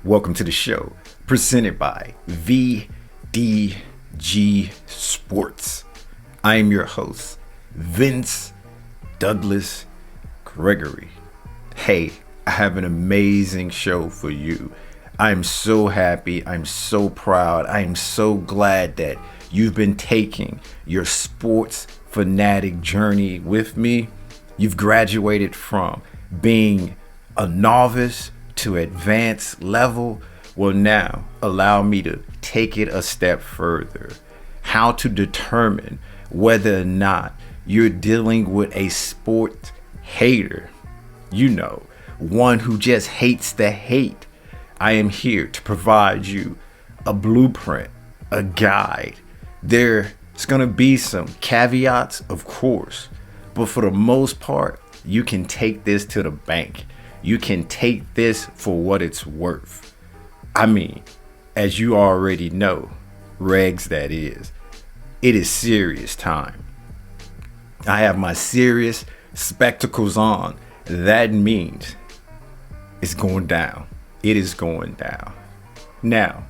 Welcome to the show, presented by VDG Sports. I am your host, Douglas Gregory. Hey, I have an amazing show for you. I'm so happy, I'm so proud, I'm so glad that you've been taking your sports fanatic journey with me. You've graduated from being a novice to advanced level. Well, now allow me to take it a step further. How to determine whether or not you're dealing with a sport hater. You know, one who just hates the hate. I am here to provide you a blueprint, a guide. There's gonna be some caveats, of course, but for the most part, you can take this to the bank. You can take this for what it's worth. I mean, as you already know, regs that is, it is serious time. I have my serious spectacles on. That means it's going down. It is going down. Now,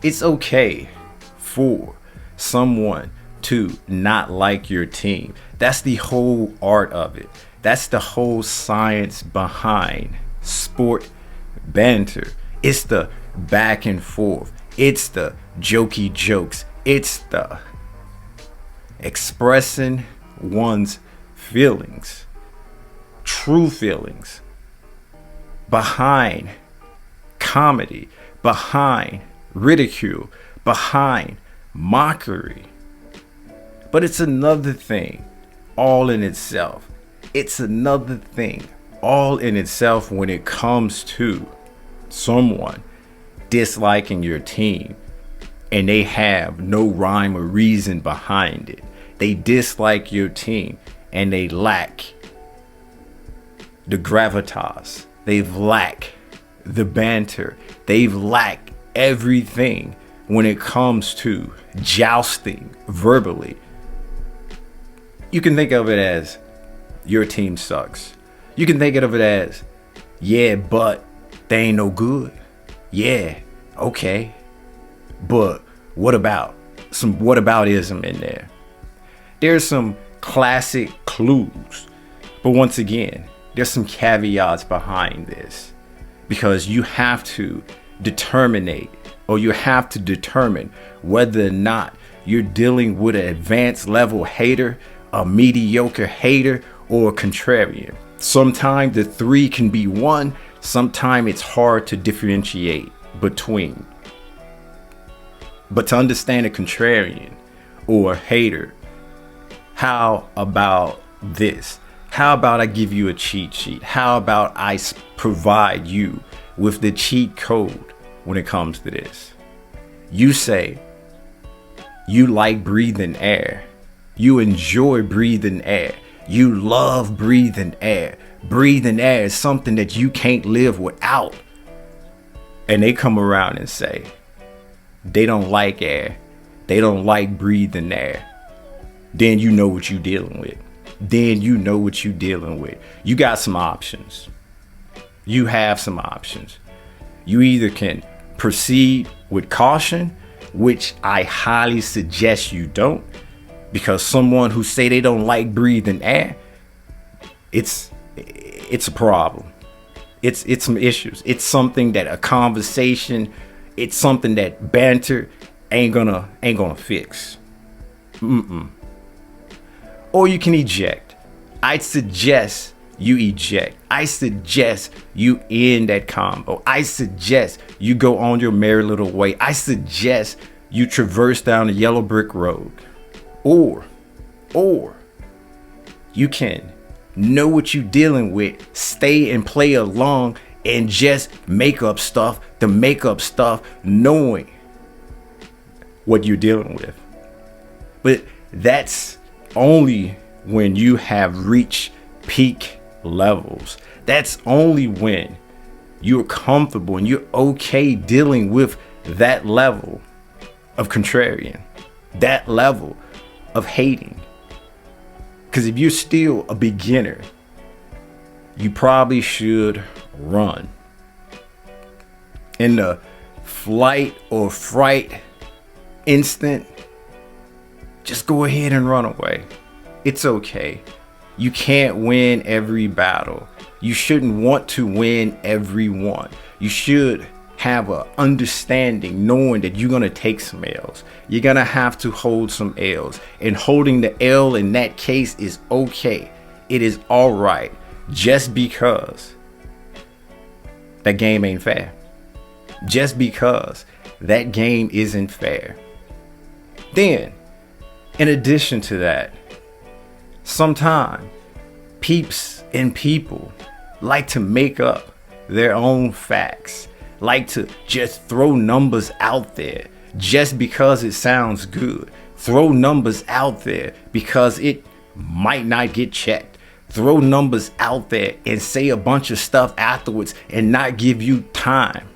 it's okay for someone to not like your team. That's the whole art of it. That's the whole science behind sport banter. It's the back and forth. It's the jokey jokes. It's the expressing one's feelings, true feelings, behind comedy, behind ridicule, behind mockery. But it's another thing all in itself. It's another thing all in itself when it comes to someone disliking your team and they have no rhyme or reason behind it. They dislike your team and they lack the gravitas. They lack the banter. They lack everything when it comes to jousting verbally. You can think of it as your team sucks. You can think of it as, yeah, but they ain't no good. Yeah, okay. But what about some whataboutism in there? There's some classic clues. But once again, there's some caveats behind this. Because you have to determine whether or not you're dealing with an advanced level hater, a mediocre hater, or a contrarian. Sometimes the three can be one. Sometimes it's hard to differentiate between. But to understand a contrarian or a hater, how about this? How about I give you a cheat sheet? How about I provide you with the cheat code when it comes to this? You say you like breathing air. You enjoy breathing air. You love breathing air. Breathing air is something that you can't live without. And they come around and say they don't like air. They don't like breathing air. Then you know what you're dealing with. You got some options. You have some options. You either can proceed with caution, which I highly suggest you don't, because someone who say they don't like breathing air, it's a problem. It's some issues. It's something that a conversation, it's something that banter ain't gonna fix. Or you can eject. I suggest you eject. I suggest you end that combo. I suggest you go on your merry little way. I suggest you traverse down the yellow brick road. Or you can know what you're dealing with, stay and play along, and just make up stuff to make up stuff, knowing what you're dealing with. But that's only when you have reached peak levels. That's only when you're comfortable and you're okay dealing with that level of contrarian, that level of hating. Because if you're still a beginner, you probably should run. in the flight or fright instant, just go ahead and run away. It's okay. You can't win every battle. You shouldn't want to win every one. You should have a understanding, knowing that you're going to take some L's. You're going to have to hold some L's. And holding the L in that case is okay. It is all right. Just because that game ain't fair. Just because that game isn't fair. Then, in addition to that, sometimes peeps and people like to make up their own facts, like to just throw numbers out there just because it sounds good. Throw numbers out there because it might not get checked. Throw numbers out there and say a bunch of stuff afterwards and not give you time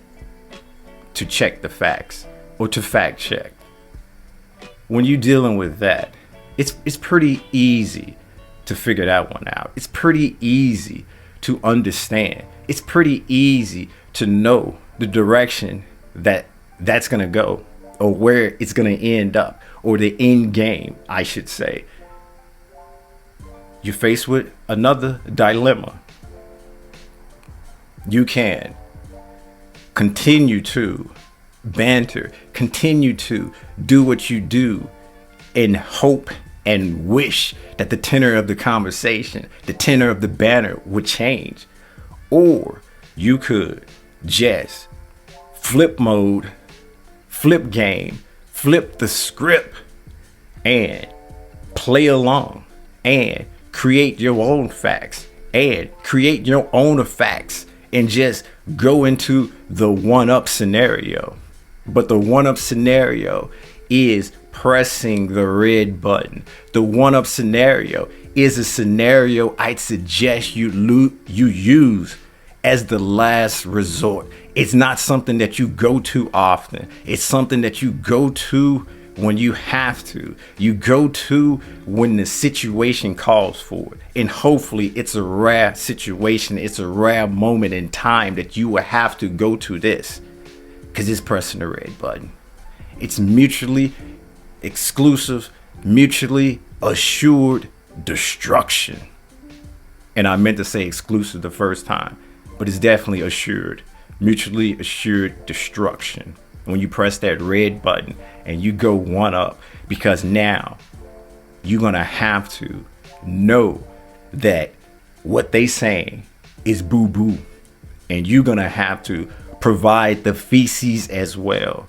to check the facts or to fact check. When you're dealing with that, it's pretty easy to figure that one out. It's pretty easy to understand. It's pretty easy to know the direction that's going to go, or where it's going to end up, or the end game, I should say. You're faced with another dilemma. You can continue to banter, continue to do what you do, and hope and wish that the tenor of the conversation, the tenor of the banter would change. Or you could just flip mode, flip game, flip the script, and play along and create your own facts and create your own facts and just go into the one-up scenario. But the one-up scenario is pressing the red button. The one-up scenario is a scenario I'd suggest you use as the last resort. It's not something that you go to often. It's something that you go to when you have to. You go to when the situation calls for it. And hopefully it's a rare situation. It's a rare moment in time that you will have to go to this, because it's pressing the red button. It's mutually exclusive, mutually assured destruction. And I meant to say exclusive the first time, but it's definitely assured, mutually assured destruction. When you press that red button and you go one up, because now you're going to have to know that what they saying is boo boo, and you're going to have to provide the feces as well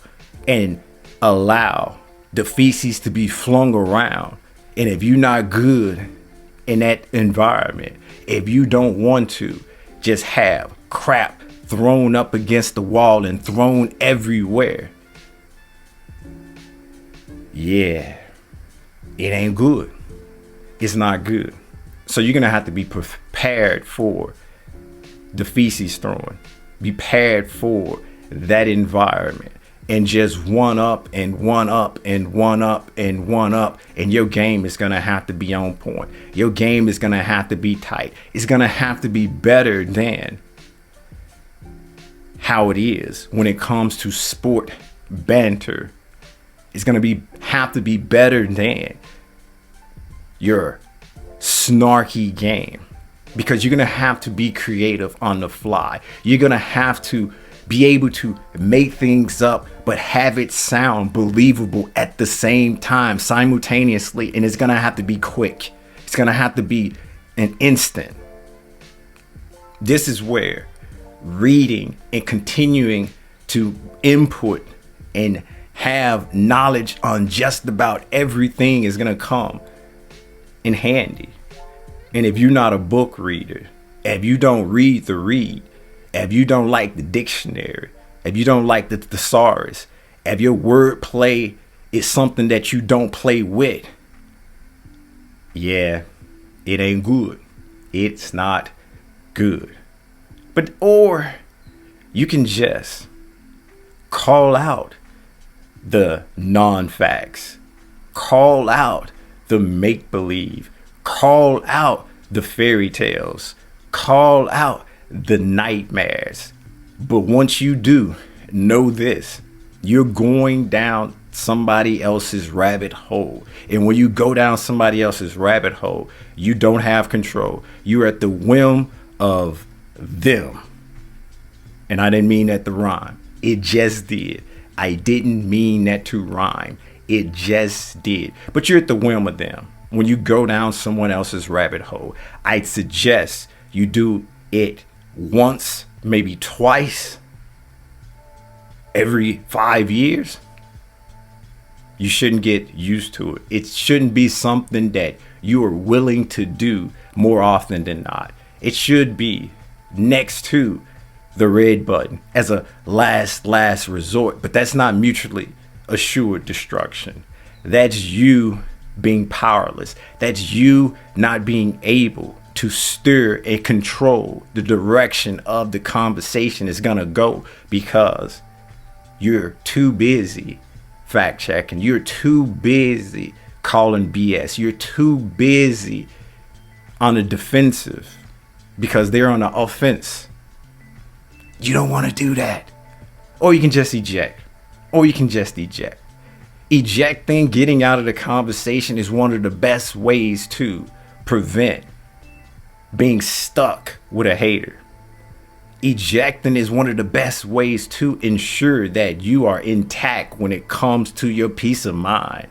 and allow the feces to be flung around. And if you're not good in that environment, if you don't want to just have crap thrown up against the wall and thrown everywhere, yeah, it ain't good. It's not good. So you're gonna have to be prepared for the feces throwing, be prepared for that environment, and just one up and one up and one up and one up, and your game is gonna have to be on point. Your game is gonna have to be tight. It's gonna have to be better than how it is when it comes to sport banter. It's gonna have to be better than your snarky game, because you're gonna have to be creative on the fly. You're gonna have to be able to make things up but have it sound believable at the same time, simultaneously, and it's gonna have to be quick. It's gonna have to be an instant. This is where reading and continuing to input and have knowledge on just about everything is gonna come in handy. And if you're not a book reader, if you don't read the read, if you don't like the dictionary, if you don't like the thesaurus, if your wordplay is something that you don't play with, yeah, it ain't good. It's not good. But, or you can just call out the non-facts, call out the make-believe, call out the fairy tales, call out the nightmares. But once you do, know this: you're going down somebody else's rabbit hole. And when you go down somebody else's rabbit hole, you don't have control. You're at the whim of them. And I didn't mean that to rhyme. It just did. I didn't mean that to rhyme. It just did. But you're at the whim of them. When you go down someone else's rabbit hole, I'd suggest you do it once, maybe twice, every 5 years. You shouldn't get used to it. It shouldn't be something that you are willing to do more often than not. It should be next to the red button as a last resort. But that's not mutually assured destruction. That's you being powerless. That's you not being able to steer and control the direction of the conversation is gonna go, because you're too busy fact checking. You're too busy calling BS. You're too busy on the defensive because they're on the offense. You don't want to do that. Or you can just eject. Ejecting, getting out of the conversation, is one of the best ways to prevent being stuck with a hater. Ejecting is one of the best ways to ensure that you are intact when it comes to your peace of mind.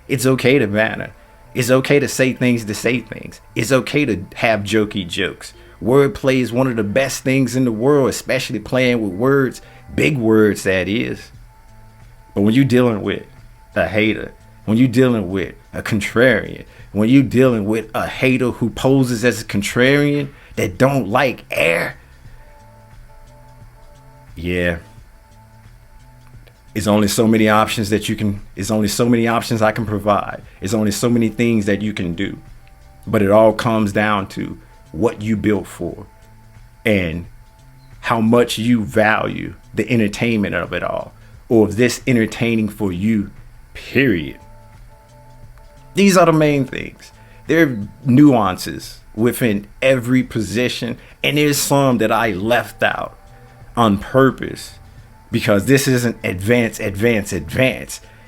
It's okay to banter. It's okay to say things to say things. It's okay to have jokey jokes. Wordplay is one of the best things in the world, especially playing with words, big words, that is. But when you're dealing with a hater, when you're dealing with a contrarian, when you're dealing with a hater who poses as a contrarian that don't like air, yeah, it's only so many options that you can, it's only so many options I can provide. It's only so many things that you can do. But it all comes down to what you built for and how much you value the entertainment of it all, or if this entertaining for you, period. These are the main things. There are nuances within every position, and there's some that I left out on purpose because this isn't advanced.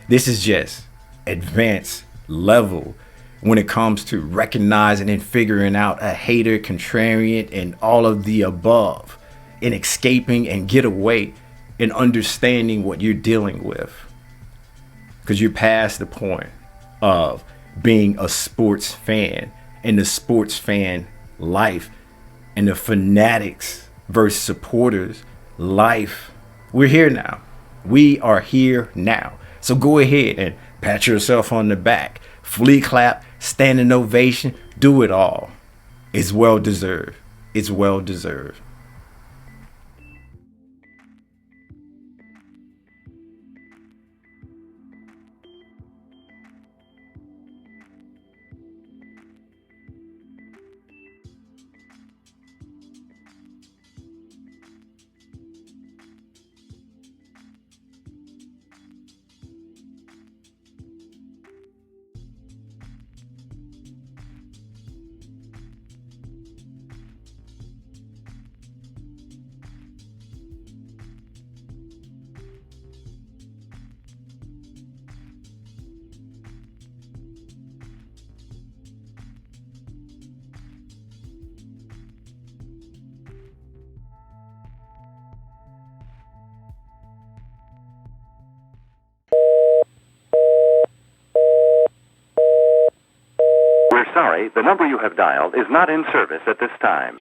This is just advanced level when it comes to recognizing and figuring out a hater, contrarian, and all of the above, and escaping and get away and understanding what you're dealing with. Because you're past the point of being a sports fan and the sports fan life and the fanatics versus supporters life. We're here now. We are here now. So go ahead and pat yourself on the back, flea clap, standing ovation, do it all. It's well deserved. It's well deserved. We're sorry, the number you have dialed is not in service at this time.